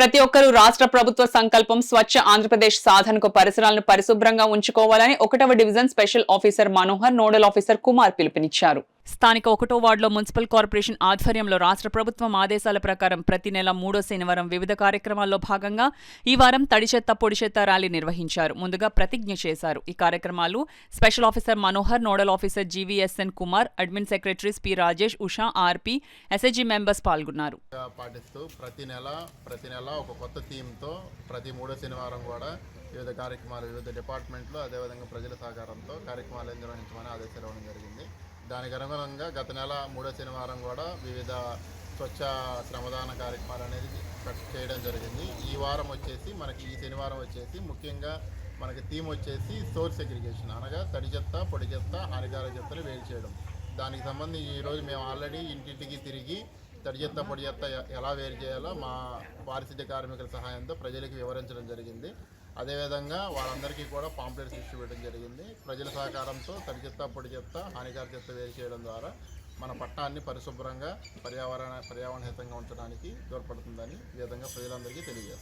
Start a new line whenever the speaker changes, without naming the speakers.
ప్రతి ఒక్కరూ రాష్ట్ర ప్రభుత్వ సంకల్పం స్వచ్ఛ ఆంధ్రప్రదేశ్ సాధనకు పరిసరాలను పరిశుభ్రంగా ఉంచుకోవాలని 1వ division special officer Manohar, nodal officer Kumar పిలుపునిచ్చారు. స్థానిక 1వ వార్డులో మున్సిపల్ కార్పొరేషన్ ఆధ్వర్యంలో రాష్ట్ర ప్రభుత్వం ఆదేశాల ప్రకారం ప్రతి నెల 3వ శనివారం వివిధ కార్యక్రమాల్లో భాగంగా ఈ వారం తడి చెత్త పొడి చెత్త ర్యాలీ నిర్వహించారు. ముందుగా ప్రతిజ్ఞ చేశారు. ఈ కార్యక్రమాలు special officer Manohar, nodal officer GVSN Kumar, admin secretaries P Rajesh, Usha, RP, SIG members పాల్గొన్నారు.
పాటిస్తూ ప్రతి నెల ఒక కొత్త థీమ్తో ప్రతి 3వ శనివారం కూడా వివిధ కార్యక్రమాలు వివిధ డిపార్ట్మెంట్లు అదేవిధంగా ప్రజల సహకారంతో కార్యక్రమాలు నిర్వహించమని ఆదేశాలు ఇవ్వడం జరిగింది. దానికి అనుగుణంగా గత నెల 3వ శనివారం కూడా వివిధ స్వచ్ఛ శ్రమదాన కార్యక్రమాలు అనేది చేయడం జరిగింది. ఈ వారం వచ్చేసి ఈ శనివారం వచ్చేసి ముఖ్యంగా మనకి థీమ్ వచ్చేసి సోర్స్ సెగ్రిగేషన్, అనగా తడి చెత్త, పొడి చెత్త, హానికారక చెత్తలు వేరు చేయడం. దానికి సంబంధించి ఈరోజు మేము ఆల్రెడీ ఇంటింటికి తిరిగి తడి చెత్త, పొడి చెత్త ఎలా వేరు చేయాలో మా పారిశుద్ధ్య కార్మికుల సహాయంతో ప్రజలకు వివరించడం జరిగింది. అదేవిధంగా వాళ్ళందరికీ కూడా పాంప్లెట్స్ ఇవ్వడం జరిగింది. ప్రజల సహకారంతో తడి చెత్త, పొడి చెత్త, హానికారక చెత్త వేరు చేయడం ద్వారా మన పట్టణాన్ని పరిశుభ్రంగా పర్యావరణహితంగా ఉంచడానికి తోడ్పడుతుందని ఈ విధంగా ప్రజలందరికీ తెలియజేస్తారు.